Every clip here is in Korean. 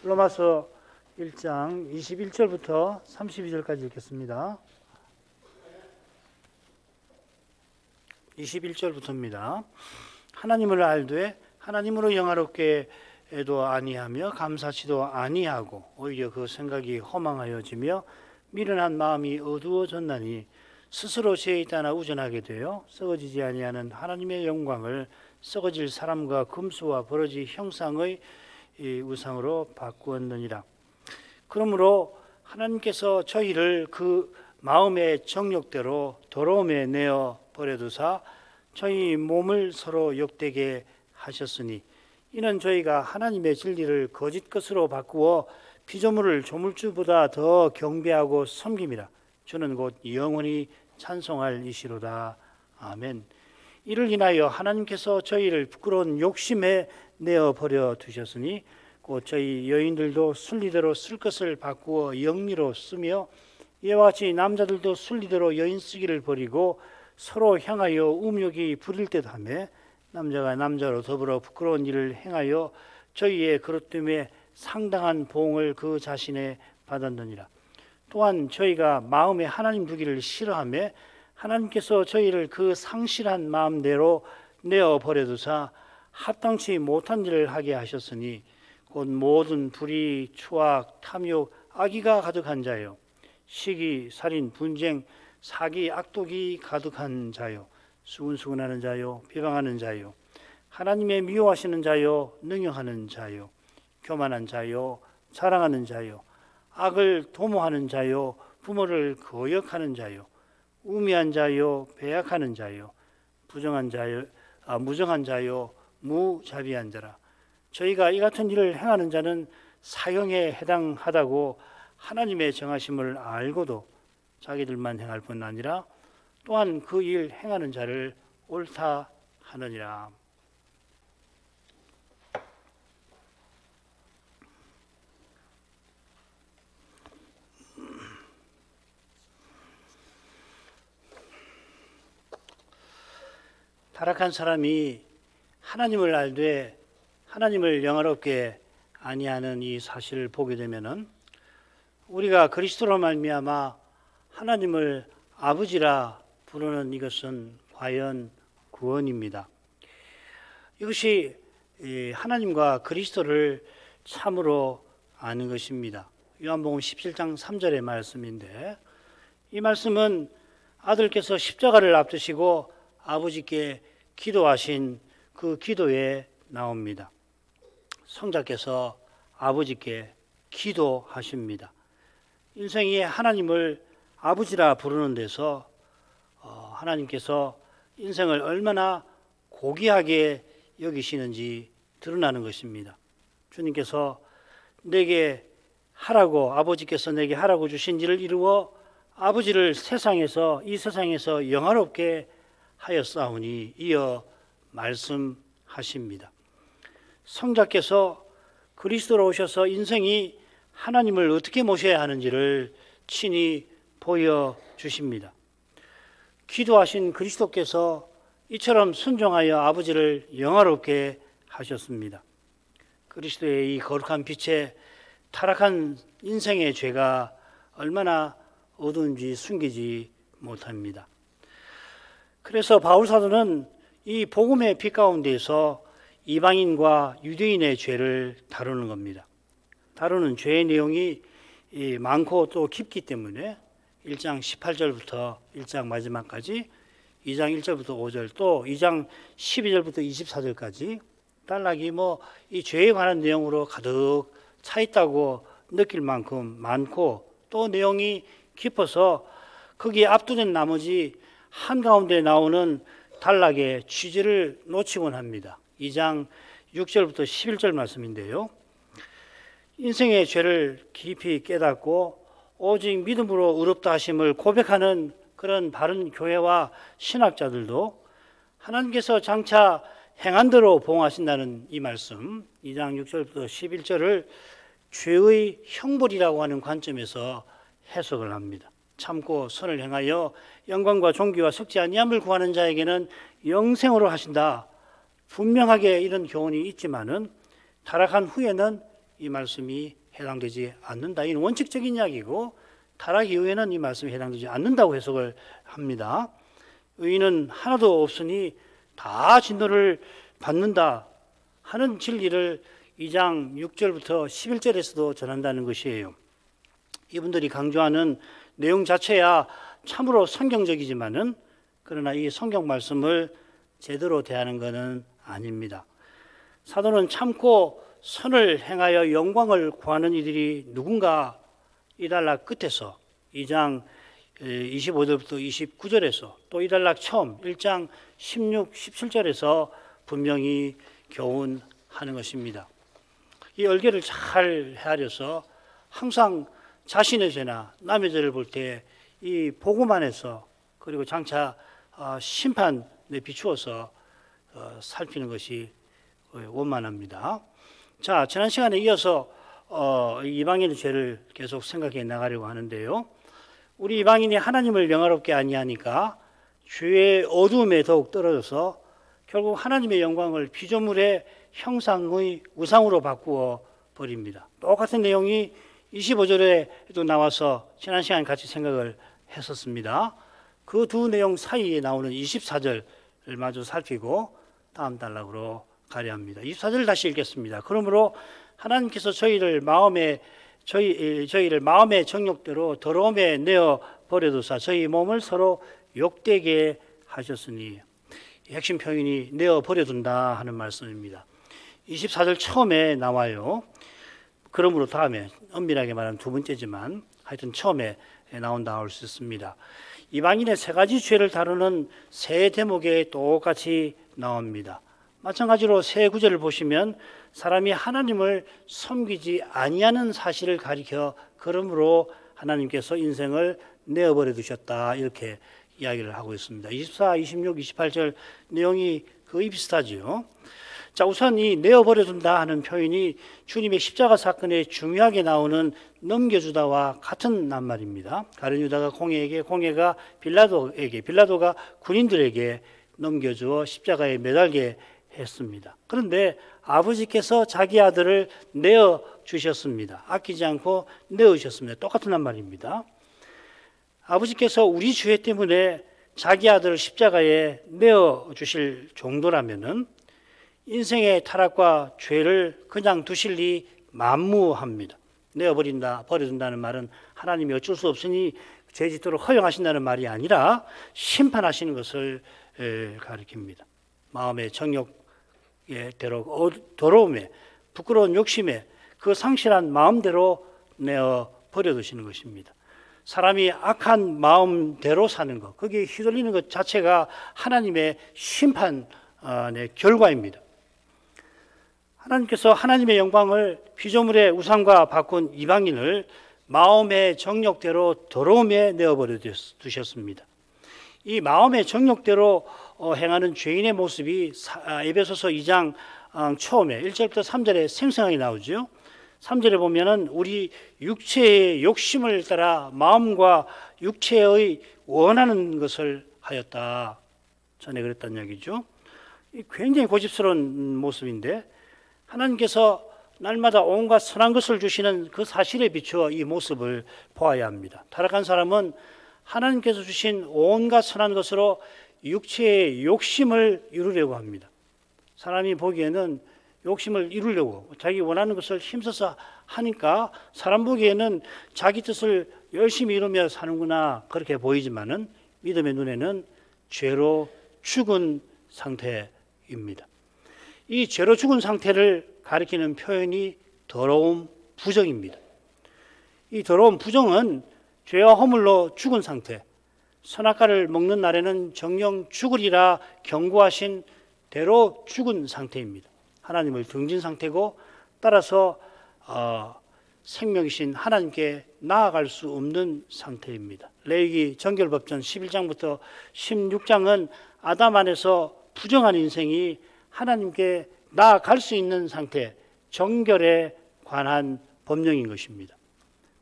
로마서 1장 21절부터 32절까지 읽겠습니다. 21절부터입니다. 하나님을 알되 하나님으로 영화롭게 도 아니하며 감사치도 아니하고 오히려 그 생각이 허망하여지며 미련한 마음이 어두워졌나니 스스로 죄에 따라 우전하게 되어 썩어지지 아니하는 하나님의 영광을 썩어질 사람과 금수와 버러지 형상의 우상으로 바꾸었느니라. 그러므로 하나님께서 저희를 그 마음의 정욕대로 더러움에 내어 버려두사 저희 몸을 서로 욕되게 하셨으니 이는 저희가 하나님의 진리를 거짓 것으로 바꾸어 피조물을 조물주보다 더 경배하고 섬김이라. 주는 곧 영원히 찬송할 이시로다. 아멘. 이를 인하여 하나님께서 저희를 부끄러운 욕심에 내어 버려 두셨으니 곧 저희 여인들도 순리대로 쓸 것을 바꾸어 영리로 쓰며 이와 같이 남자들도 순리대로 여인 쓰기를 버리고 서로 향하여 음욕이 부릴 듯 하며 남자가 남자로 더불어 부끄러운 일을 행하여 저희의 그릇 때문에 상당한 보응을 그 자신에 받았느니라. 또한 저희가 마음에 하나님 두기를 싫어하며 하나님께서 저희를 그 상실한 마음대로 내어 버려두사 합당치 못한 일을 하게 하셨으니 곧 모든 불의, 추악, 탐욕, 악의가 가득한 자요 시기, 살인, 분쟁, 사기, 악독이 가득한 자요 수근수근하는 자요 비방하는 자요 하나님의 미워하시는 자요 능욕하는 자요 교만한 자요 자랑하는 자요 악을 도모하는 자요 부모를 거역하는 자요 우매한 자요 배약하는 자요 무정한 자요 무자비한 자라. 저희가 이 같은 일을 행하는 자는 사형에 해당하다고 하나님의 정하심을 알고도 자기들만 행할 뿐 아니라 또한 그 일 행하는 자를 옳다 하느니라. 타락한 사람이 하나님을 알되 하나님을 영화롭게 아니하는 이 사실을 보게 되면은 우리가 그리스도로 말미암아 하나님을 아버지라 부르는 이것은 과연 구원입니다. 이것이 하나님과 그리스도를 참으로 아는 것입니다. 요한복음 17장 3절의 말씀인데 이 말씀은 아들께서 십자가를 앞두시고 아버지께 기도하신 그 기도에 나옵니다. 성자께서 아버지께 기도하십니다. 인생이 하나님을 아버지라 부르는 데서 하나님께서 인생을 얼마나 고귀하게 여기시는지 드러나는 것입니다. 주님께서 내게 하라고 아버지께서 내게 하라고 주신 일을 이루어 아버지를 이 세상에서 영화롭게 하였사오니 이어 말씀하십니다. 성자께서 그리스도로 오셔서 인생이 하나님을 어떻게 모셔야 하는지를 친히 보여주십니다. 기도하신 그리스도께서 이처럼 순종하여 아버지를 영화롭게 하셨습니다. 그리스도의 이 거룩한 빛에 타락한 인생의 죄가 얼마나 어두운지 숨기지 못합니다. 그래서 바울 사도는 이 복음의 빛 가운데서 이방인과 유대인의 죄를 다루는 겁니다. 다루는 죄의 내용이 많고 또 깊기 때문에 1장 18절부터 1장 마지막까지 2장 1절부터 5절 또 2장 12절부터 24절까지 단락이 이 죄에 관한 내용으로 가득 차 있다고 느낄 만큼 많고 또 내용이 깊어서 거기에 압도된 나머지 한가운데 나오는 단락의 취지를 놓치곤 합니다. 2장 6절부터 11절 말씀인데요. 인생의 죄를 깊이 깨닫고 오직 믿음으로 의롭다 하심을 고백하는 그런 바른 교회와 신학자들도 하나님께서 장차 행한 대로 보응하신다는 이 말씀 2장 6절부터 11절을 죄의 형벌이라고 하는 관점에서 해석을 합니다. 참고 선을 행하여 영광과 존귀와 썩지 아니함을 구하는 자에게는 영생으로 하신다. 분명하게 이런 교훈이 있지만은 타락한 후에는 이 말씀이 해당되지 않는다. 이는 원칙적인 이야기고 타락 이후에는 이 말씀이 해당되지 않는다고 해석을 합니다. 의인은 하나도 없으니 다 진노를 받는다 하는 진리를 2장 6절부터 11절에서도 전한다는 것이에요. 이분들이 강조하는 내용 자체야 참으로 성경적이지만은 그러나 이 성경 말씀을 제대로 대하는 것은 아닙니다. 사도는 참고 선을 행하여 영광을 구하는 이들이 누군가 이단락 끝에서 2장 25절부터 29절에서 또 이단락 처음 1장 16, 17절에서 분명히 교훈하는 것입니다. 이 얼개를 잘 헤아려서 항상 자신의 죄나 남의 죄를 볼 때 이 보고만 해서 그리고 장차 심판에 비추어서 살피는 것이 원만합니다. 자, 지난 시간에 이어서 이방인의 죄를 계속 생각해 나가려고 하는데요. 우리 이방인이 하나님을 영화롭게 아니하니까 죄의 어두움에 더욱 떨어져서 결국 하나님의 영광을 피조물의 형상의 우상으로 바꾸어 버립니다. 똑같은 내용이 25절에도 나와서 지난 시간에 같이 생각을 했었습니다. 그 두 내용 사이에 나오는 24절을 마저 살피고 다음 단락으로 가려 합니다. 24절 다시 읽겠습니다. 그러므로 하나님께서 저희를 마음의 정욕대로 더러움에 내어 버려두사 저희 몸을 서로 욕되게 하셨으니, 핵심 표현이 내어 버려둔다 하는 말씀입니다. 24절 처음에 나와요. 그러므로 다음에 엄밀하게 말하면 두 번째지만 하여튼 처음에 나온다 할 수 있습니다. 이방인의 세 가지 죄를 다루는 세 대목에 똑같이 나옵니다. 마찬가지로 세 구절을 보시면 사람이 하나님을 섬기지 아니하는 사실을 가리켜 그러므로 하나님께서 인생을 내어버려 두셨다 이렇게 이야기를 하고 있습니다. 24, 26, 28절 내용이 거의 비슷하죠. 자, 우선 이 내어버려 둔다 하는 표현이 주님의 십자가 사건에 중요하게 나오는 넘겨주다와 같은 낱말입니다. 가룟 유다가 공회에게, 공회가 빌라도에게, 빌라도가 군인들에게 넘겨주어 십자가에 매달게 했습니다. 그런데 아버지께서 자기 아들을 내어주셨습니다. 아끼지 않고 내어주셨습니다. 똑같은 낱말입니다. 아버지께서 우리 죄 때문에 자기 아들을 십자가에 내어주실 정도라면은 인생의 타락과 죄를 그냥 두실 리 만무합니다. 내어버린다, 버려둔다는 말은 하나님이 어쩔 수 없으니 죄 짓도록 허용하신다는 말이 아니라 심판하시는 것을 가리킵니다. 마음의 정욕에 더러움에 부끄러운 욕심에 그 상실한 마음대로 내어 버려두시는 것입니다. 사람이 악한 마음대로 사는 것, 거기에 휘둘리는 것 자체가 하나님의 심판의 결과입니다. 하나님께서 하나님의 영광을 피조물의 우상과 바꾼 이방인을 마음의 정욕대로 더러움에 내어버려 두셨습니다. 이 마음의 정욕대로 행하는 죄인의 모습이 에베소서 2장 처음에 1절부터 3절에 생생하게 나오죠. 3절에 보면은 우리 육체의 욕심을 따라 마음과 육체의 원하는 것을 하였다. 전에 그랬단 얘기죠. 굉장히 고집스러운 모습인데 하나님께서 날마다 온갖 선한 것을 주시는 그 사실에 비추어 이 모습을 보아야 합니다. 타락한 사람은 하나님께서 주신 온갖 선한 것으로 육체의 욕심을 이루려고 합니다. 사람이 보기에는 욕심을 이루려고 자기 원하는 것을 힘써서 하니까 사람 보기에는 자기 뜻을 열심히 이루며 사는구나 그렇게 보이지만은 믿음의 눈에는 죄로 죽은 상태입니다. 이 죄로 죽은 상태를 가리키는 표현이 더러움 부정입니다. 이 더러움 부정은 죄와 허물로 죽은 상태, 선악과를 먹는 날에는 정령 죽으리라 경고하신 대로 죽은 상태입니다. 하나님을 등진 상태고 따라서 생명이신 하나님께 나아갈 수 없는 상태입니다. 레위기 정결법전 11장부터 16장은 아담 안에서 부정한 인생이 하나님께 나아갈 수 있는 상태, 정결에 관한 법령인 것입니다.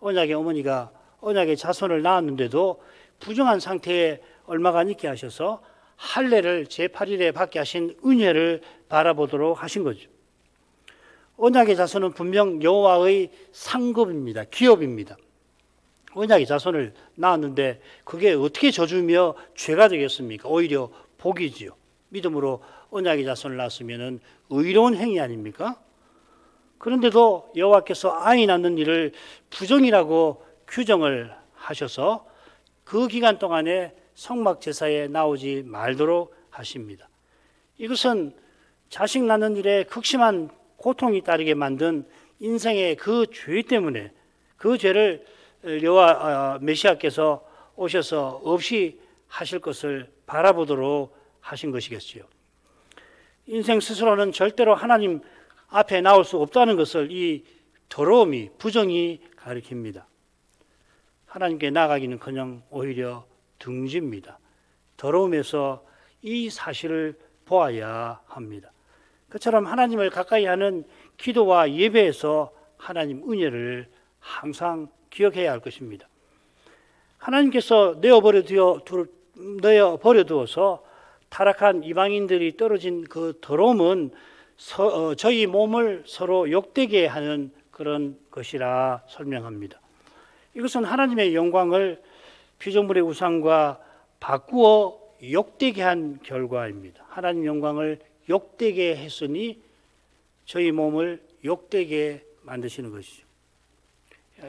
언약의 어머니가 언약의 자손을 낳았는데도 부정한 상태에 얼마간 있게 하셔서 할례를 제8일에 받게 하신 은혜를 바라보도록 하신 거죠. 언약의 자손은 분명 여호와의 상급입니다. 기업입니다. 언약의 자손을 낳았는데 그게 어떻게 저주며 죄가 되겠습니까? 오히려 복이지요. 믿음으로 언약의 자손을 낳았으면 의로운 행위 아닙니까? 그런데도 여호와께서 아이 낳는 일을 부정이라고 규정을 하셔서 그 기간 동안에 성막 제사에 나오지 말도록 하십니다. 이것은 자식 낳는 일에 극심한 고통이 따르게 만든 인생의 그 죄 때문에 그 죄를 여호와 메시아께서 오셔서 없이 하실 것을 바라보도록 하신 것이겠지요. 인생 스스로는 절대로 하나님 앞에 나올 수 없다는 것을 이 더러움이, 부정이 가리킵니다. 하나님께 나가기는커녕 오히려 등집니다. 더러움에서 이 사실을 보아야 합니다. 그처럼 하나님을 가까이 하는 기도와 예배에서 하나님 은혜를 항상 기억해야 할 것입니다. 하나님께서 내어버려 두어서 타락한 이방인들이 떨어진 그 더러움은 저희 몸을 서로 욕되게 하는 그런 것이라 설명합니다. 이것은 하나님의 영광을 피조물의 우상과 바꾸어 욕되게 한 결과입니다. 하나님 영광을 욕되게 했으니 저희 몸을 욕되게 만드시는 것이죠.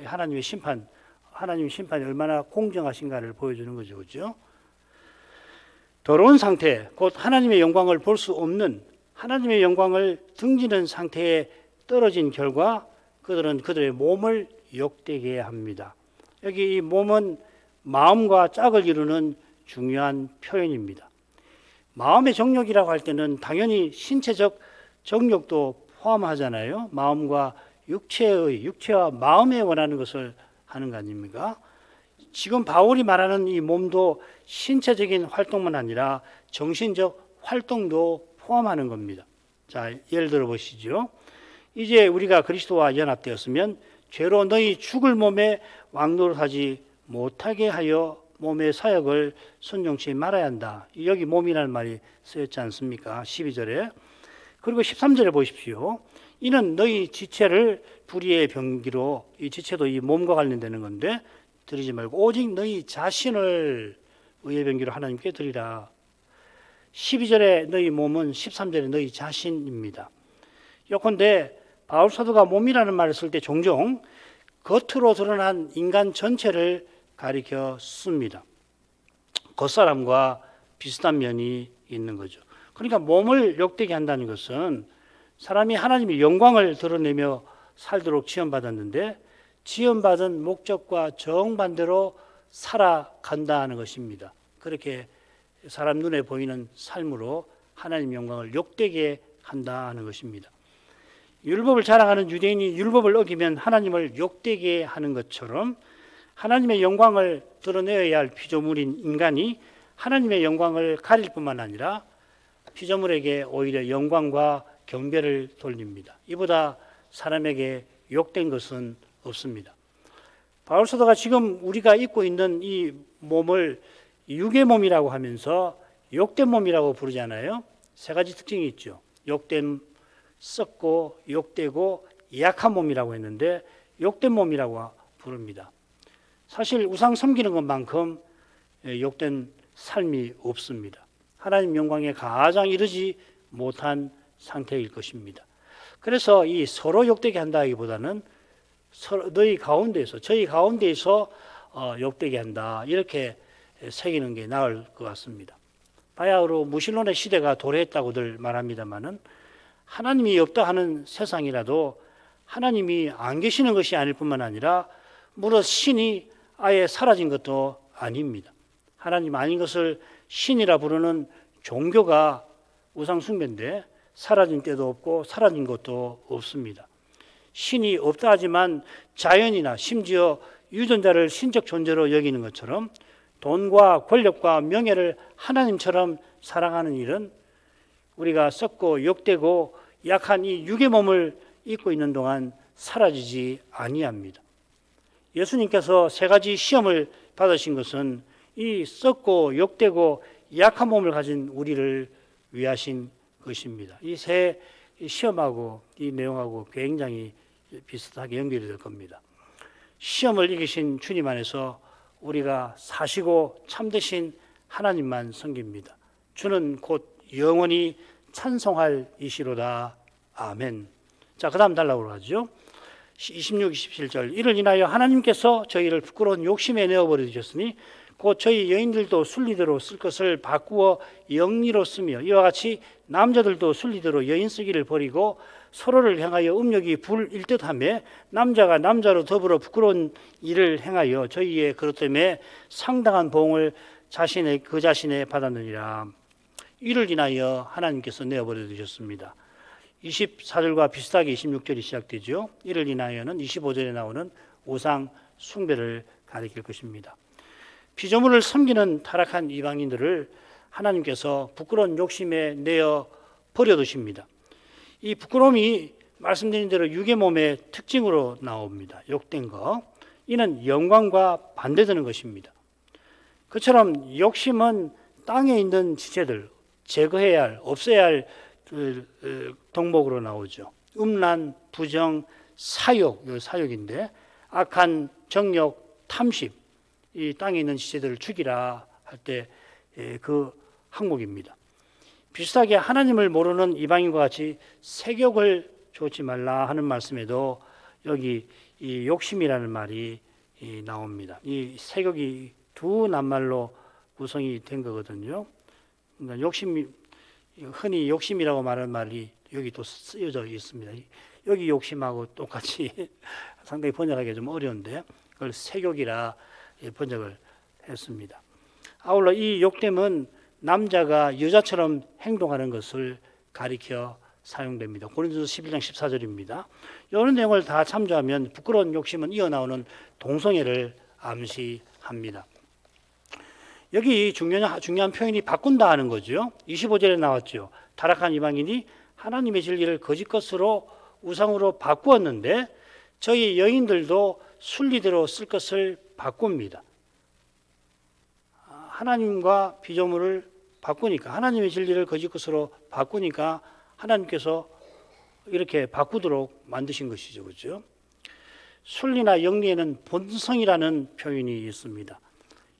하나님 심판이 얼마나 공정하신가를 보여주는 거죠. 그렇죠? 더러운 상태, 곧 하나님의 영광을 볼 수 없는, 하나님의 영광을 등지는 상태에 떨어진 결과 그들은 그들의 몸을 욕되게 합니다. 여기 이 몸은 마음과 짝을 이루는 중요한 표현입니다. 마음의 정욕이라고 할 때는 당연히 신체적 정욕도 포함하잖아요. 마음과 육체와 마음에 원하는 것을 하는 거 아닙니까? 지금 바울이 말하는 이 몸도 신체적인 활동만 아니라 정신적 활동도 포함하는 겁니다. 자, 예를 들어 보시죠. 이제 우리가 그리스도와 연합되었으면 죄로 너희 죽을 몸에 왕노릇하지 못하게 하여 몸의 사역을 순종치 말아야 한다. 여기 몸이라는 말이 쓰였지 않습니까? 12절에. 그리고 13절에 보십시오. 이는 너희 지체를 불의의 병기로, 이 지체도 이 몸과 관련되는 건데 드리지 말고 오직 너희 자신을 의의 병기로 하나님께 드리라. 12절에 너희 몸은 13절에 너희 자신입니다. 요컨대 바울 사도가 몸이라는 말을 쓸 때 종종 겉으로 드러난 인간 전체를 가리켜 씁니다. 겉사람과 비슷한 면이 있는 거죠. 그러니까 몸을 욕되게 한다는 것은 사람이 하나님의 영광을 드러내며 살도록 지원받았는데 지원받은 목적과 정반대로 살아간다는 것입니다. 그렇게 사람 눈에 보이는 삶으로 하나님 영광을 욕되게 한다는 것입니다. 율법을 자랑하는 유대인이 율법을 어기면 하나님을 욕되게 하는 것처럼 하나님의 영광을 드러내어야 할 피조물인 인간이 하나님의 영광을 가릴 뿐만 아니라 피조물에게 오히려 영광과 경배를 돌립니다. 이보다 사람에게 욕된 것은 없습니다. 바울 사도가 지금 우리가 입고 있는 이 몸을 육의 몸이라고 하면서 욕된 몸이라고 부르잖아요. 세 가지 특징이 있죠. 욕된, 썩고 욕되고 약한 몸이라고 했는데 욕된 몸이라고 부릅니다. 사실 우상 섬기는 것만큼 욕된 삶이 없습니다. 하나님 영광에 가장 이르지 못한 상태일 것입니다. 그래서 이 서로 욕되게 한다기보다는 너희 가운데에서, 저희 가운데에서 욕되게 한다, 이렇게 새기는 게 나을 것 같습니다. 바야흐로 무신론의 시대가 도래했다고들 말합니다마는 하나님이 없다 하는 세상이라도 하나님이 안 계시는 것이 아닐 뿐만 아니라 무릇 신이 아예 사라진 것도 아닙니다. 하나님 아닌 것을 신이라 부르는 종교가 우상 숭배인데 사라진 때도 없고 사라진 것도 없습니다. 신이 없다 하지만 자연이나 심지어 유전자를 신적 존재로 여기는 것처럼 돈과 권력과 명예를 하나님처럼 사랑하는 일은 우리가 썩고 욕되고 약한 이 육의 몸을 입고 있는 동안 사라지지 아니합니다. 예수님께서 세 가지 시험을 받으신 것은 이 썩고 욕되고 약한 몸을 가진 우리를 위하신 것입니다. 이 세 이 시험하고 이 내용하고 굉장히 비슷하게 연결이 될 겁니다. 시험을 이기신 주님 안에서 우리가 사시고 참되신 하나님만 섬깁니다. 주는 곧 영원히 찬송할 이시로다. 아멘. 자, 그 다음 달라고 하죠. 26, 27절. 이를 인하여 하나님께서 저희를 부끄러운 욕심에 내어버려 주셨으니 곧 저희 여인들도 순리대로 쓸 것을 바꾸어 영리로 쓰며 이와 같이 남자들도 순리대로 여인 쓰기를 버리고 서로를 향하여 음욕이 불일 듯하며 남자가 남자로 더불어 부끄러운 일을 행하여 저희의 그것 때문에 상당한 보응을 그 자신에 받았느니라. 이를 인하여 하나님께서 내어버려 주셨습니다. 24절과 비슷하게 26절이 시작되죠. 이를 인하여는 25절에 나오는 우상 숭배를 가리킬 것입니다. 피조물을 섬기는 타락한 이방인들을 하나님께서 부끄러운 욕심에 내어 버려두십니다. 이 부끄러움이 말씀드린 대로 육의 몸의 특징으로 나옵니다. 욕된 것. 이는 영광과 반대되는 것입니다. 그처럼 욕심은 땅에 있는 지체들, 제거해야 할, 없애야 할 덕목으로 나오죠. 음란, 부정, 사욕, 사욕인데 악한 정욕, 탐심, 이 땅에 있는 지체들을 죽이라 할 때 그 항목입니다. 비슷하게 하나님을 모르는 이방인과 같이 색욕을 좇지 말라 하는 말씀에도 여기 이 욕심이라는 말이 나옵니다. 이 색욕이 두 낱말로 구성이 된 거거든요. 그러니까 욕심이 흔히 욕심이라고 말하는 말이 여기 또 쓰여져 있습니다. 여기 욕심하고 똑같이 상당히 번역하기 좀 어려운데 그걸 색욕이라 번역을 했습니다. 아울러 이 욕됨은 남자가 여자처럼 행동하는 것을 가리켜 사용됩니다. 고린도서 11장 14절입니다. 이런 내용을 다 참조하면 부끄러운 욕심은 이어나오는 동성애를 암시합니다. 여기 중요한 표현이 바꾼다 하는 거죠. 25절에 나왔죠. 타락한 이방인이 하나님의 진리를 거짓 것으로 우상으로 바꾸었는데 저희 여인들도 순리대로 쓸 것을 바꿉니다. 하나님과 피조물을 바꾸니까 하나님의 진리를 거짓 것으로 바꾸니까 하나님께서 이렇게 바꾸도록 만드신 것이죠. 그렇죠? 순리나 영리에는 본성이라는 표현이 있습니다.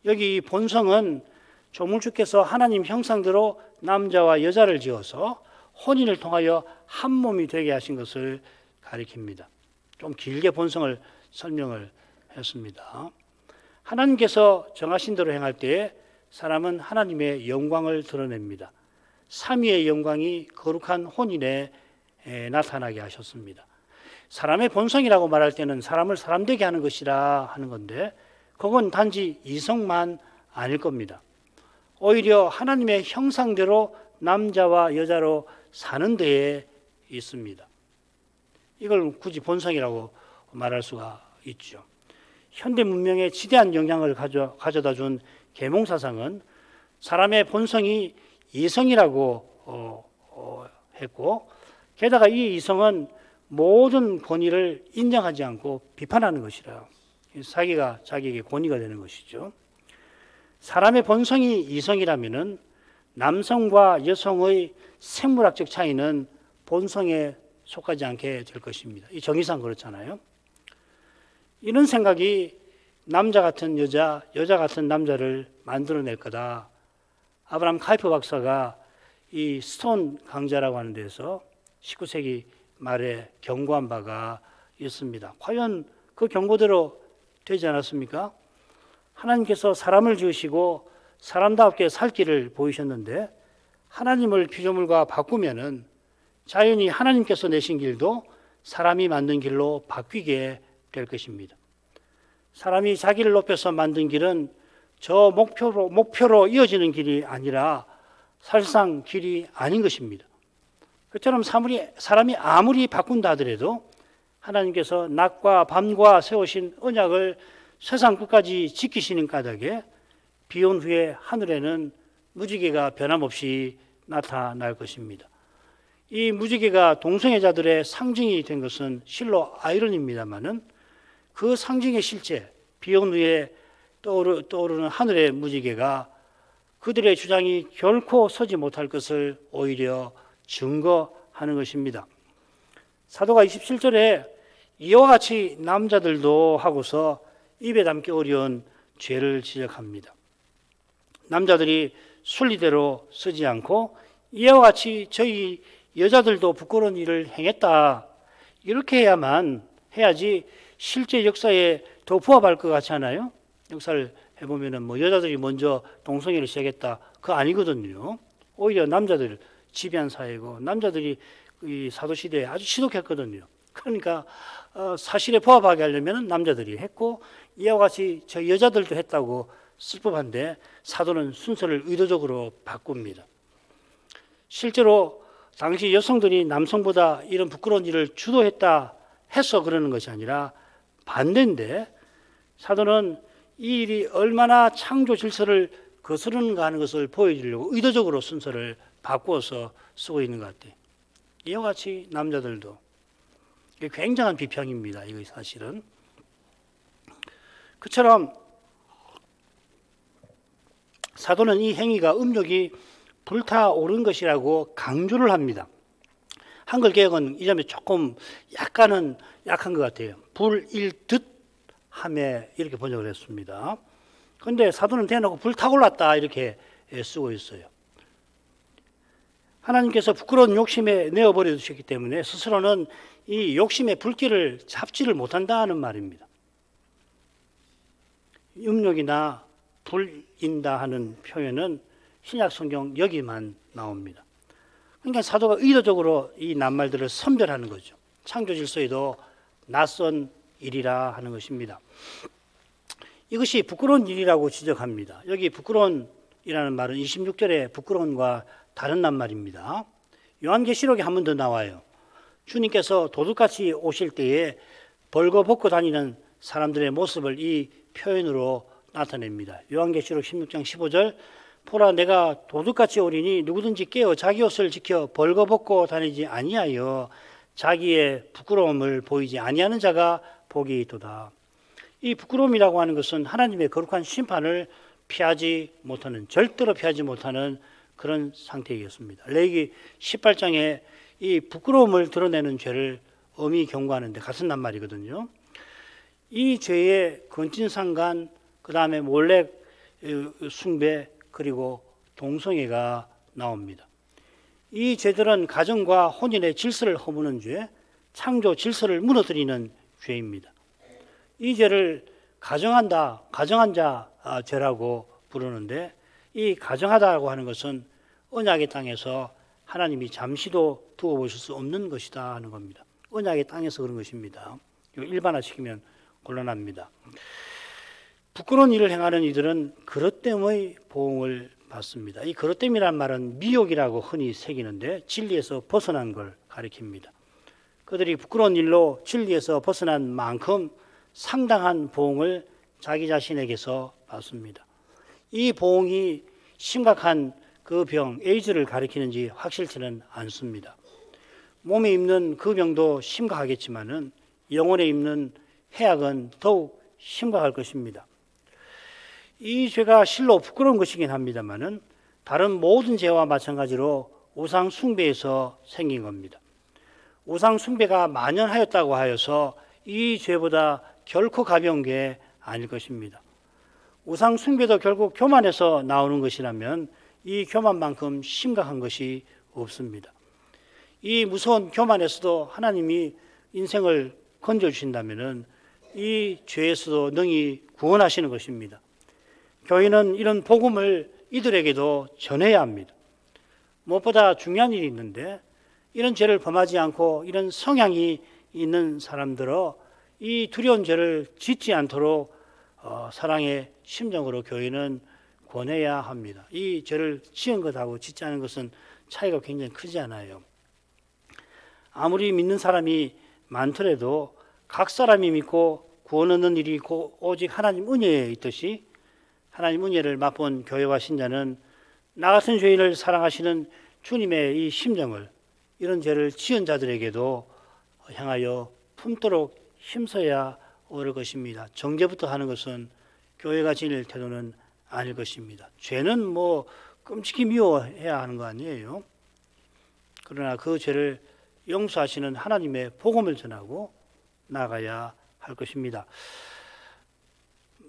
여기 본성은 조물주께서 하나님 형상대로 남자와 여자를 지어서 혼인을 통하여 한 몸이 되게 하신 것을 가리킵니다. 좀 길게 본성을 설명을 했습니다. 하나님께서 정하신 대로 행할 때에 사람은 하나님의 영광을 드러냅니다. 삼위의 영광이 거룩한 혼인에 나타나게 하셨습니다. 사람의 본성이라고 말할 때는 사람을 사람되게 하는 것이라 하는 건데 그건 단지 이성만 아닐 겁니다. 오히려 하나님의 형상대로 남자와 여자로 사는 데에 있습니다. 이걸 굳이 본성이라고 말할 수가 있죠. 현대 문명에 지대한 영향을 가져다 준 계몽사상은 사람의 본성이 이성이라고 했고 게다가 이 이성은 모든 권위를 인정하지 않고 비판하는 것이라 자기가 자기에게 권위가 되는 것이죠. 사람의 본성이 이성이라면은 남성과 여성의 생물학적 차이는 본성에 속하지 않게 될 것입니다. 이 정의상 그렇잖아요. 이런 생각이 남자 같은 여자, 여자 같은 남자를 만들어낼 거다. 아브라함 카이프 박사가 이 스톤 강자라고 하는 데서 19세기 말에 경고한 바가 있습니다. 과연 그 경고대로 되지 않았습니까? 하나님께서 사람을 지으시고 사람답게 살 길을 보이셨는데 하나님을 피조물과 바꾸면은 자연히 하나님께서 내신 길도 사람이 만든 길로 바뀌게 될 것입니다. 사람이 자기를 높여서 만든 길은 저 목표로 이어지는 길이 아니라 사실상 길이 아닌 것입니다. 그처럼 사람이 아무리 바꾼다 하더라도 하나님께서 낮과 밤과 세우신 언약을 세상 끝까지 지키시는 까닭에 비온 후에 하늘에는 무지개가 변함없이 나타날 것입니다. 이 무지개가 동성애자들의 상징이 된 것은 실로 아이러니입니다만은 그 상징의 실제, 비온 후에 떠오르는 하늘의 무지개가 그들의 주장이 결코 서지 못할 것을 오히려 증거하는 것입니다. 사도가 27절에 이와 같이 남자들도 하고서 입에 담기 어려운 죄를 지적합니다. 남자들이 순리대로 쓰지 않고 이와 같이 저희 여자들도 부끄러운 일을 행했다. 이렇게 해야지 실제 역사에 더 부합할 것 같지 않아요? 역사를 해보면은 뭐 여자들이 먼저 동성애를 시작했다. 그거 아니거든요. 오히려 남자들 지배한 사회고 남자들이 이 사도시대에 아주 지독했거든요. 그러니까 사실에 부합하게 하려면 남자들이 했고 이와 같이 저 여자들도 했다고 쓸 법한데 사도는 순서를 의도적으로 바꿉니다. 실제로 당시 여성들이 남성보다 이런 부끄러운 일을 주도했다 해서 그러는 것이 아니라 반대인데 사도는 이 일이 얼마나 창조 질서를 거스르는가 하는 것을 보여주려고 의도적으로 순서를 바꾸어서 쓰고 있는 것 같아요. 이와 같이 남자들도. 이게 굉장한 비평입니다. 이거 사실은. 그처럼 사도는 이 행위가 음욕이 불타오른 것이라고 강조를 합니다. 한글 개혁은 이 점에 조금 약간은 약한 것 같아요. 불일 듯 함에 이렇게 번역을 했습니다. 그런데 사도는 대놓고 불타올랐다 이렇게 쓰고 있어요. 하나님께서 부끄러운 욕심에 내어버려 두셨기 때문에 스스로는 이 욕심의 불길을 잡지를 못한다는 말입니다. 음욕이나 불인다 하는 표현은 신약 성경 여기만 나옵니다. 그러니까 사도가 의도적으로 이 낱말들을 선별하는 거죠. 창조 질서에도 낯선 일이라 하는 것입니다. 이것이 부끄러운 일이라고 지적합니다. 여기 부끄러운이라는 말은 26절에 부끄러움과 다른 낱말입니다. 요한계시록에 한 번 더 나와요. 주님께서 도둑같이 오실 때에 벌거벗고 다니는 사람들의 모습을 이 표현으로 나타냅니다. 요한계시록 16장 15절 보라 내가 도둑같이 오리니 누구든지 깨어 자기 옷을 지켜 벌거벗고 다니지 아니하여 자기의 부끄러움을 보이지 아니하는 자가 복이 있도다. 이 부끄러움이라고 하는 것은 하나님의 거룩한 심판을 피하지 못하는, 절대로 피하지 못하는 그런 상태이겠습니다. 레위기 18장에 이 부끄러움을 드러내는 죄를 엄히 경고하는데 같은 낱말이거든요. 이 죄의 건진상간, 그 다음에 몰래 숭배, 그리고 동성애가 나옵니다. 이 죄들은 가정과 혼인의 질서를 허무는 죄, 창조 질서를 무너뜨리는 죄입니다. 이 죄를 가정한 자 죄라고 부르는데 이 가정하다고 하는 것은 언약의 땅에서 하나님이 잠시도 두어 보실 수 없는 것이다 하는 겁니다. 언약의 땅에서 그런 것입니다. 일반화시키면 곤란합니다. 부끄러운 일을 행하는 이들은 그릇됨의 보응을 받습니다. 이 그릇됨이란 말은 미혹이라고 흔히 새기는데 진리에서 벗어난 걸 가리킵니다. 그들이 부끄러운 일로 진리에서 벗어난 만큼 상당한 보응을 자기 자신에게서 받습니다. 이 보응이 심각한 그 병, 에이즈를 가리키는지 확실치는 않습니다. 몸에 입는 그 병도 심각하겠지만은 영혼에 입는 해악은 더욱 심각할 것입니다. 이 죄가 실로 부끄러운 것이긴 합니다만은 다른 모든 죄와 마찬가지로 우상 숭배에서 생긴 겁니다. 우상 숭배가 만연하였다고 하여서 이 죄보다 결코 가벼운 게 아닐 것입니다. 우상 숭배도 결국 교만에서 나오는 것이라면 이 교만만큼 심각한 것이 없습니다. 이 무서운 교만에서도 하나님이 인생을 건져주신다면 이 죄에서도 능히 구원하시는 것입니다. 교회는 이런 복음을 이들에게도 전해야 합니다. 무엇보다 중요한 일이 있는데 이런 죄를 범하지 않고 이런 성향이 있는 사람들은 이 두려운 죄를 짓지 않도록 사랑의 심정으로 교회는 권해야 합니다. 이 죄를 지은 것하고 짓지 않은 것은 차이가 굉장히 크지 않아요. 아무리 믿는 사람이 많더라도 각 사람이 믿고 구원 얻는 일이 오직 하나님 은혜에 있듯이 하나님 은혜를 맛본 교회와 신자는 나 같은 죄인을 사랑하시는 주님의 이 심정을 이런 죄를 지은 자들에게도 향하여 품도록 힘써야 옳을 것입니다. 정죄부터 하는 것은 교회가 지닐 태도는 아닐 것입니다. 죄는 끔찍히 미워해야 하는 거 아니에요. 그러나 그 죄를 용서하시는 하나님의 복음을 전하고 나가야 할 것입니다.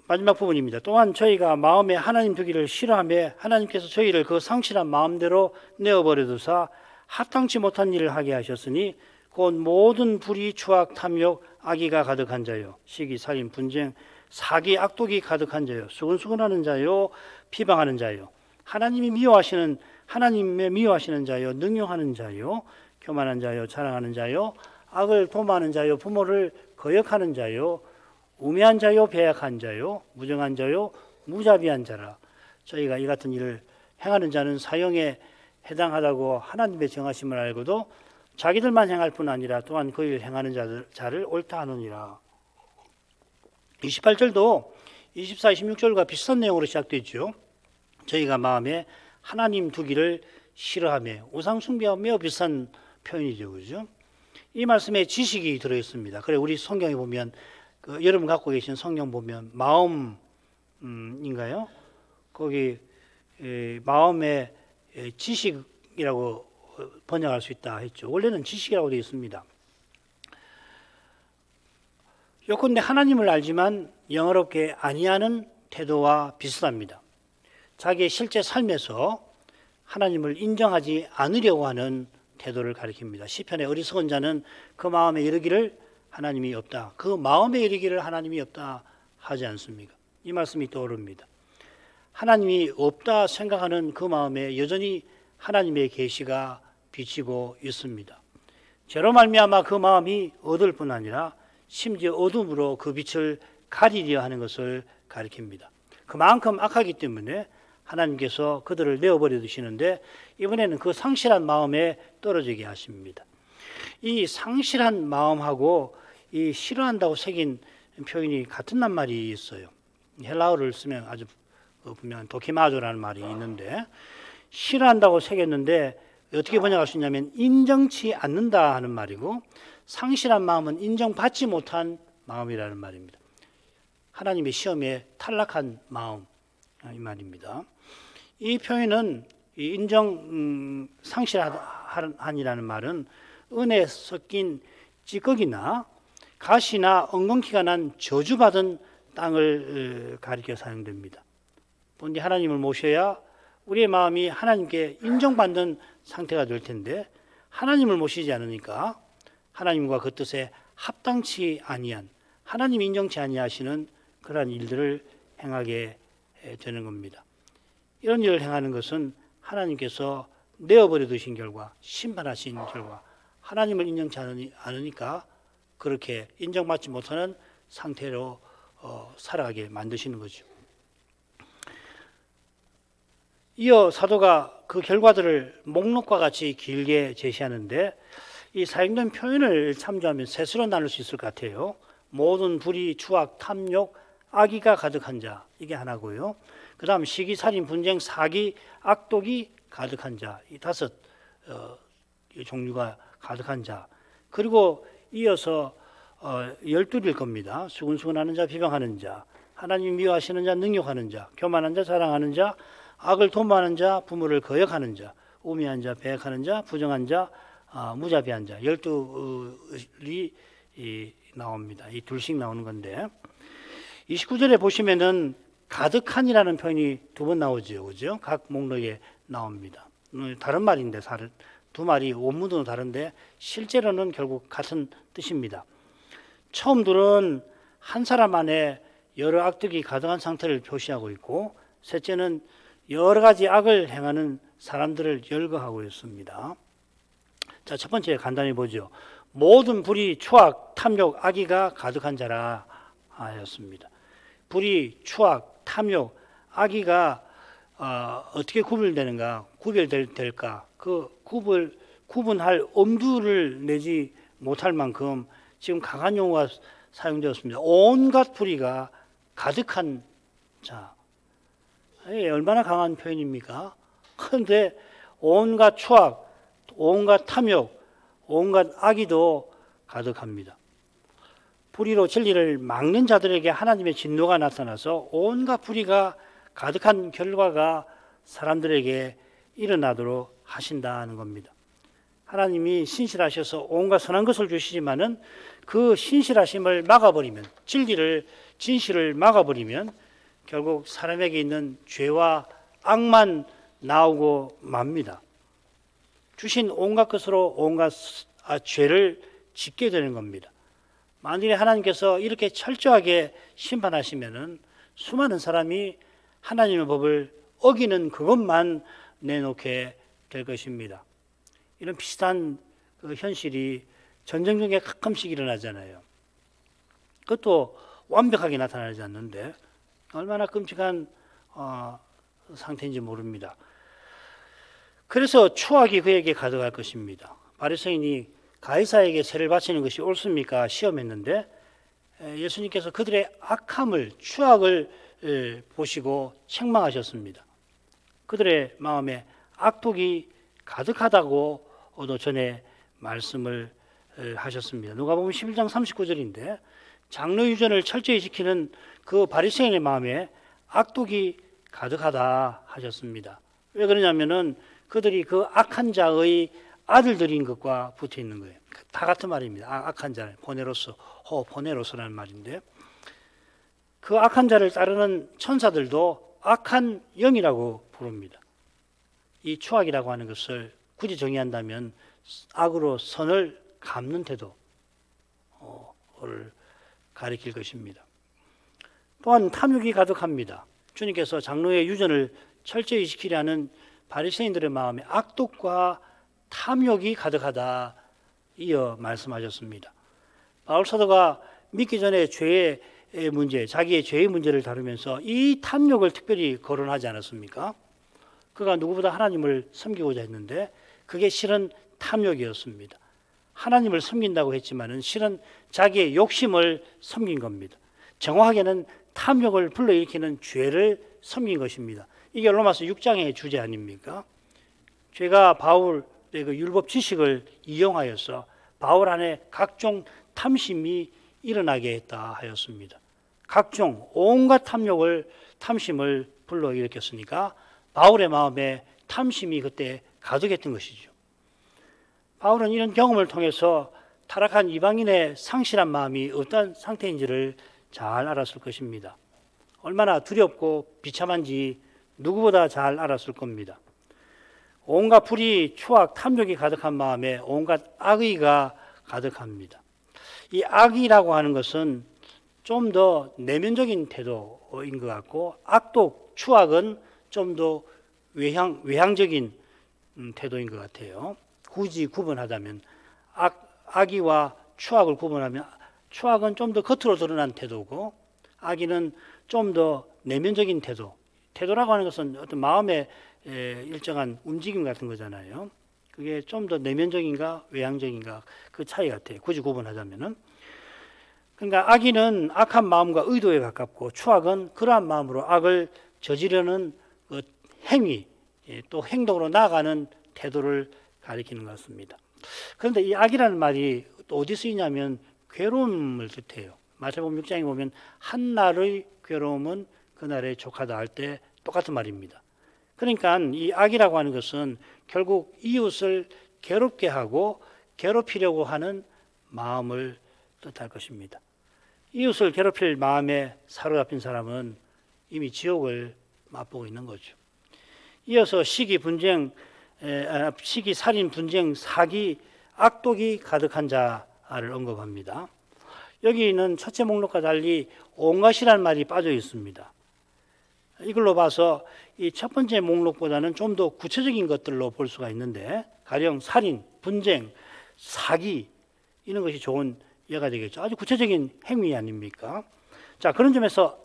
마지막 부분입니다. 또한 저희가 마음에 하나님 두기를 싫어하며 하나님께서 저희를 그 상실한 마음대로 내어버려 두사 합당치 못한 일을 하게 하셨으니 곧 모든 불의, 추악, 탐욕, 악의가 가득한 자요, 시기, 살인, 분쟁, 사기, 악독이 가득한 자요, 수근수근하는 자요, 비방하는 자요, 하나님의 미워하시는 자요, 능욕하는 자요, 교만한 자요, 자랑하는 자요, 악을 도모하는 자요, 부모를 거역하는 자요, 우매한 자요, 배약한 자요, 무정한 자요, 무자비한 자라. 저희가 이 같은 일을 행하는 자는 사형에 해당하다고 하나님의 정하심을 알고도 자기들만 행할 뿐 아니라 또한 그 일을 행하는 자를 옳다 하느니라. 28절도 24, 26절과 비슷한 내용으로 시작되죠. 저희가 마음에 하나님 두기를 싫어하며 우상 숭배와 매우 비슷한 표현이죠, 그죠? 이 말씀에 지식이 들어 있습니다. 그래 우리 성경에 보면 여러분 갖고 계신 성경 보면 마음인가요? 거기 마음의 지식이라고 번역할 수 있다 했죠. 원래는 지식이라고 되어 있습니다. 요컨대 하나님을 알지만 영어롭게 아니하는 태도와 비슷합니다. 자기의 실제 삶에서 하나님을 인정하지 않으려고 하는 태도를 가리킵니다. 시편의 어리석은 자는 그 마음에 이르기를 하나님이 없다. 그 마음에 이르기를 하나님이 없다 하지 않습니까? 이 말씀이 떠오릅니다. 하나님이 없다 생각하는 그 마음에 여전히 하나님의 계시가 비치고 있습니다. 죄로 말미암아 그 마음이 어두울 뿐 아니라 심지어 어둠으로 그 빛을 가리려 하는 것을 가리킵니다. 그만큼 악하기 때문에 하나님께서 그들을 내어버려 두시는데 이번에는 그 상실한 마음에 떨어지게 하십니다. 이 상실한 마음하고 이 싫어한다고 새긴 표현이 같은 낱말이 있어요. 헬라어를 쓰면 아주 분명한 도키마조라는 말이 있는데 싫어한다고 새겼는데 어떻게 번역할 수 있냐면 인정치 않는다 하는 말이고 상실한 마음은 인정받지 못한 마음이라는 말입니다. 하나님의 시험에 탈락한 마음 이 말입니다. 이 표현은 상실한이라는 말은 은혜 섞인 찌꺼기나 가시나 엉겅퀴가 난 저주받은 땅을 가리켜 사용됩니다. 본디 하나님을 모셔야 우리의 마음이 하나님께 인정받는 상태가 될 텐데 하나님을 모시지 않으니까 하나님과 그 뜻에 합당치 아니한 하나님 인정치 아니하시는 그러한 일들을 행하게 되는 겁니다. 이런 일을 행하는 것은 하나님께서 내어버려 두신 결과 심판하신 결과 하나님을 인정치 않으니까 그렇게 인정받지 못하는 상태로 살아가게 만드시는 거죠. 이어 사도가 그 결과들을 목록과 같이 길게 제시하는데 이 사용된 표현을 참조하면 셋으로 나눌 수 있을 것 같아요. 모든 불의, 추악, 탐욕, 악의가 가득한 자 이게 하나고요. 그 다음 시기, 살인, 분쟁, 사기, 악독이 가득한 자 이 다섯 종류가 가득한 자 그리고 이어서 12일 겁니다. 수근수근하는 자, 비방하는 자, 하나님 미워하시는 자, 능욕하는 자, 교만한 자, 자랑하는 자, 악을 도모하는 자, 부모를 거역하는 자, 우매한 자, 배역하는 자, 부정한 자, 무자비한 자 12이 나옵니다. 이 둘씩 나오는 건데 29절에 보시면은 가득한이라는 표현이 두 번 나오죠. 그죠? 각 목록에 나옵니다. 다른 말인데 두 말이 원문도 다른데 실제로는 결국 같은 뜻입니다. 처음 들은 한 사람 안에 여러 악덕이 가득한 상태를 표시하고 있고 셋째는 여러 가지 악을 행하는 사람들을 열거하고 있습니다. 자, 첫 번째 간단히 보죠. 모든 불의, 추악, 탐욕, 악의가 가득한 자라 하였습니다. 불의, 추악, 탐욕, 악의가 어떻게 구별될까? 그 구분할 엄두를 내지 못할 만큼 지금 강한 용어가 사용되었습니다. 온갖 불의가 가득한 자. 얼마나 강한 표현입니까? 그런데 온갖 추악, 온갖 탐욕, 온갖 악의도 가득합니다. 불의로 진리를 막는 자들에게 하나님의 진노가 나타나서 온갖 불의가 가득한 결과가 사람들에게 일어나도록 하신다는 겁니다. 하나님이 신실하셔서 온갖 선한 것을 주시지만은 그 신실하심을 막아버리면, 진실을 막아버리면 결국 사람에게 있는 죄와 악만 나오고 맙니다. 주신 온갖 것으로 온갖 죄를 짓게 되는 겁니다. 만일에 하나님께서 이렇게 철저하게 심판하시면은 수많은 사람이 하나님의 법을 어기는 그것만 내놓게 될 것입니다. 이런 비슷한 그 현실이 전쟁 중에 가끔씩 일어나잖아요. 그것도 완벽하게 나타나지 않는데 얼마나 끔찍한 상태인지 모릅니다. 그래서 추악이 그에게 가득할 것입니다. 바리새인이 가이사에게 세를 바치는 것이 옳습니까? 시험했는데 예수님께서 그들의 악함을, 추악을 보시고 책망하셨습니다. 그들의 마음에 악독이 가득하다고도 전에 말씀을 하셨습니다. 누가복음 11장 39절인데 장로 유전을 철저히 지키는 그 바리새인의 마음에 악독이 가득하다 하셨습니다. 왜 그러냐면은 그들이 그 악한 자의 아들들인 것과 붙어 있는 거예요. 다 같은 말입니다. 악한 자, 보네로스라는 말인데 그 악한 자를 따르는 천사들도 악한 영이라고 부릅니다. 이 추악이라고 하는 것을 굳이 정의한다면 악으로 선을 갚는 태도를 가리킬 것입니다. 또한 탐욕이 가득합니다. 주님께서 장로의 유전을 철저히 지키려는 바리새인들의 마음에 악독과 탐욕이 가득하다 이어 말씀하셨습니다. 바울 사도가 믿기 전에 죄의 문제, 자기의 죄의 문제를 다루면서 이 탐욕을 특별히 거론하지 않았습니까? 그가 누구보다 하나님을 섬기고자 했는데 그게 실은 탐욕이었습니다. 하나님을 섬긴다고 했지만은 실은 자기의 욕심을 섬긴 겁니다. 정확하게는 탐욕을 불러일으키는 죄를 섬긴 것입니다. 이게 로마서 6장의 주제 아닙니까? 죄가 바울의 그 율법 지식을 이용하여서 바울 안에 각종 탐심이 일어나게 했다 하였습니다. 각종 온갖 탐심을 불러일으켰으니까 바울의 마음에 탐심이 그때 가득했던 것이죠. 바울은 이런 경험을 통해서 타락한 이방인의 상실한 마음이 어떤 상태인지를 잘 알았을 것입니다. 얼마나 두렵고 비참한지 누구보다 잘 알았을 겁니다. 온갖 불의, 추악, 탐욕이 가득한 마음에 온갖 악의가 가득합니다. 이 악이라고 하는 것은 좀 더 내면적인 태도인 것 같고 악독, 추악은 좀 더 외향적인 태도인 것 같아요. 굳이 구분하자면 악의와 추악을 구분하면 추악은 좀 더 겉으로 드러난 태도고 악의는 좀 더 내면적인 태도라고 하는 것은 어떤 마음의 일정한 움직임 같은 거잖아요. 그게 좀 더 내면적인가 외향적인가 그 차이 같아요. 굳이 구분하자면은. 그러니까 악의는 악한 마음과 의도에 가깝고 추악은 그러한 마음으로 악을 저지르는 그 행위, 또 행동으로 나아가는 태도를 가리키는 것 같습니다. 그런데 이 악이라는 말이 또 어디 쓰이냐면 괴로움을 뜻해요. 마태복음 6장에 보면 한날의 괴로움은 그날에 족하다 할 때 똑같은 말입니다. 그러니까 이 악이라고 하는 것은 결국 이웃을 괴롭게 하고 괴롭히려고 하는 마음을 뜻할 것입니다. 이웃을 괴롭힐 마음에 사로잡힌 사람은 이미 지옥을 맛보고 있는 거죠. 이어서 시기, 살인, 분쟁, 사기, 악독이 가득한 자를 언급합니다. 여기는 첫째 목록과 달리 온갖이라는 말이 빠져 있습니다. 이걸로 봐서 이 첫 번째 목록보다는 좀 더 구체적인 것들로 볼 수가 있는데 가령 살인, 분쟁, 사기 이런 것이 좋은 예가 되겠죠. 아주 구체적인 행위 아닙니까? 자, 그런 점에서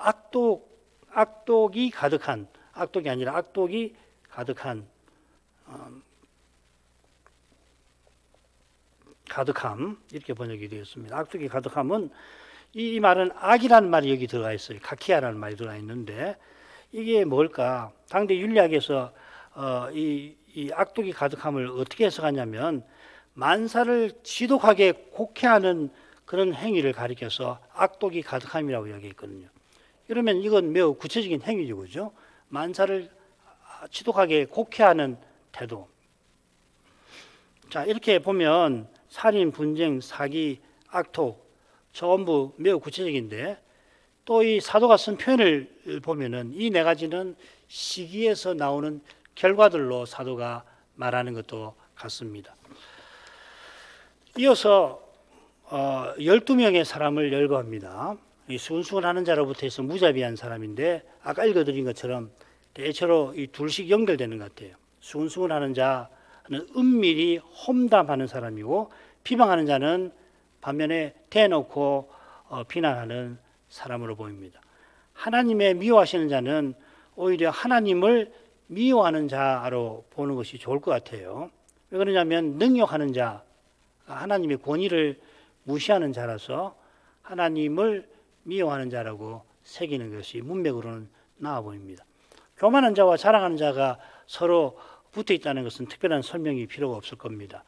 악독이 가득한, 악독이 아니라 악독이 가득한 가득함 이렇게 번역이 되었습니다. 악독이 가득함은 이 말은 악이라는 말이 여기 들어가 있어요. 카키아라는 말이 들어가 있는데 이게 뭘까? 당대 윤리학에서 이 악독이 가득함을 어떻게 해석하냐면 만사를 지독하게 곡해하는 그런 행위를 가리켜서 악독이 가득함이라고 이야기했거든요. 그러면 이건 매우 구체적인 행위죠, 그죠? 만사를 지독하게 곡해하는 태도. 자, 이렇게 보면 살인, 분쟁, 사기, 악독 전부 매우 구체적인데 또 이 사도가 쓴 표현을 보면은 이 네 가지는 시기에서 나오는 결과들로 사도가 말하는 것도 같습니다. 이어서 12명의 사람을 열거합니다. 이 수근수근하는 자로부터 해서 무자비한 사람인데 아까 읽어드린 것처럼 대체로 이 둘씩 연결되는 것 같아요. 수근수근하는 자는 은밀히 험담하는 사람이고 비방하는 자는 반면에 대놓고 비난하는 사람으로 보입니다. 하나님의 미워하시는 자는 오히려 하나님을 미워하는 자로 보는 것이 좋을 것 같아요. 왜 그러냐면 능욕하는 자, 하나님의 권위를 무시하는 자라서 하나님을 미워하는 자라고 새기는 것이 문맥으로는 나아 보입니다. 교만한 자와 자랑하는 자가 서로 붙어 있다는 것은 특별한 설명이 필요가 없을 겁니다.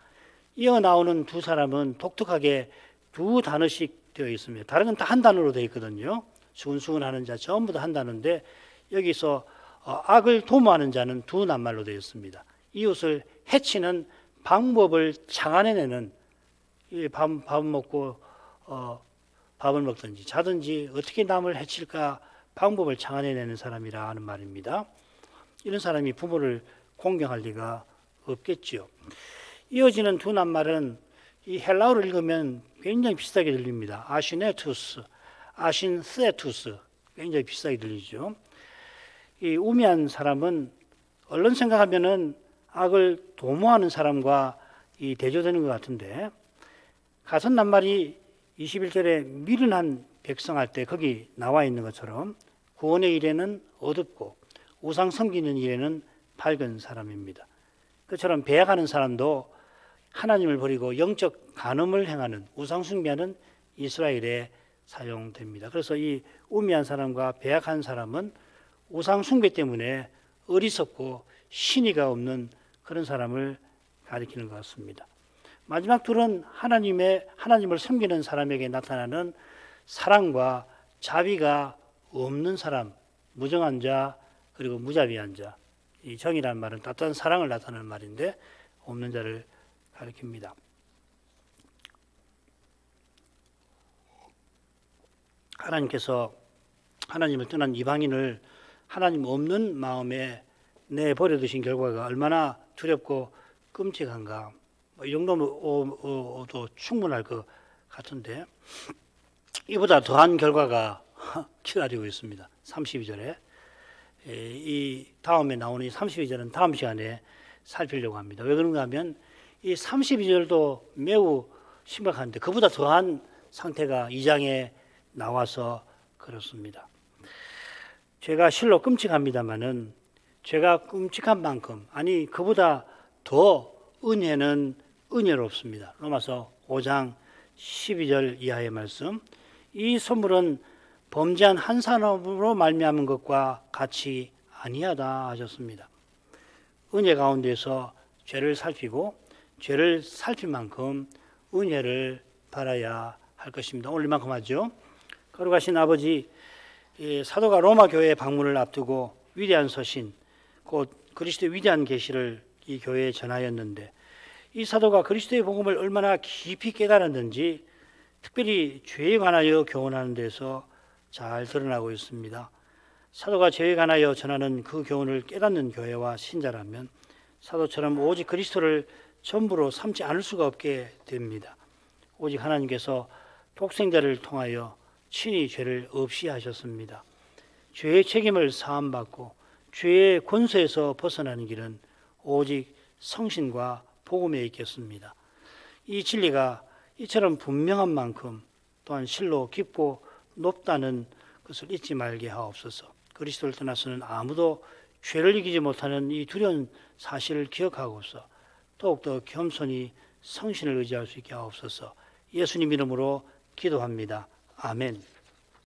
이어 나오는 두 사람은 독특하게 두 단어씩 되어 있습니다. 다른 건 다 한 단어로 되어 있거든요. 수근수근하는 자 전부 다 한 단어인데 여기서 악을 도모하는 자는 두 낱말로 되어 있습니다. 이웃을 해치는 방법을 창안해내는 밥 먹고 밥을 먹든지 자든지 어떻게 남을 해칠까 방법을 창안해내는 사람이라 하는 말입니다. 이런 사람이 부모를 공경할 리가 없겠지요. 이어지는 두 낱말은 이 헬라어를 읽으면 굉장히 비슷하게 들립니다. 아시네투스, 아신세투스 굉장히 비슷하게 들리죠. 이 우매한 사람은 얼른 생각하면은 악을 도모하는 사람과 이 대조되는 것 같은데 같은 낱말이 21절에 미련한 백성 할 때 거기 나와 있는 것처럼 구원의 일에는 어둡고 우상 섬기는 일에는 밝은 사람입니다. 그처럼 배약하는 사람도 하나님을 버리고 영적 간음을 행하는 우상 숭배하는 이스라엘에 사용됩니다. 그래서 이 우매한 사람과 배약한 사람은 우상 숭배 때문에 어리석고 신의가 없는 그런 사람을 가리키는 것 같습니다. 마지막 둘은 하나님을 섬기는 사람에게 나타나는 사랑과 자비가 없는 사람, 무정한 자 그리고 무자비한 자. 이 정이라는 말은 따뜻한 사랑을 나타내는 말인데 없는 자를 가리킵니다. 하나님께서 하나님을 떠난 이방인을 하나님 없는 마음에 내버려 두신 결과가 얼마나 두렵고 끔찍한가. 이 정도도 충분할 것 같은데 이보다 더한 결과가 기다리고 있습니다. 32절에 이 다음에 나오는 이 32절은 다음 시간에 살피려고 합니다. 왜 그런가 하면 이 32절도 매우 심각한데 그보다 더한 상태가 2장에 나와서 그렇습니다. 죄가 실로 끔찍합니다마는 죄가 끔찍한 만큼 아니 그보다 더 은혜는 은혜롭습니다. 로마서 5장 12절 이하의 말씀. 이 선물은 범죄한 한 사람으로 말미암은 것과 같이 아니하다 하셨습니다. 은혜 가운데서 죄를 살피고 죄를 살필 만큼 은혜를 바라야 할 것입니다. 오늘 이만큼 하죠. 거룩하신 아버지, 사도가 로마 교회 방문을 앞두고 위대한 서신, 곧 그리스도의 위대한 계시를 이 교회에 전하였는데 이 사도가 그리스도의 복음을 얼마나 깊이 깨달았는지 특별히 죄에 관하여 교훈하는 데서 잘 드러나고 있습니다. 사도가 죄에 관하여 전하는 그 교훈을 깨닫는 교회와 신자라면 사도처럼 오직 그리스도를 전부로 삼지 않을 수가 없게 됩니다. 오직 하나님께서 독생자를 통하여 친히 죄를 없이 하셨습니다. 죄의 책임을 사함받고 죄의 권세에서 벗어나는 길은 오직 성신과 복음에 있겠습니다. 이 진리가 이처럼 분명한 만큼 또한 실로 깊고 높다는 것을 잊지 말게 하옵소서. 그리스도를 떠나서는 아무도 죄를 이기지 못하는 이 두려운 사실을 기억하고서 더욱더 겸손히 성신을 의지할 수 있게 하옵소서. 예수님 이름으로 기도합니다. 아멘.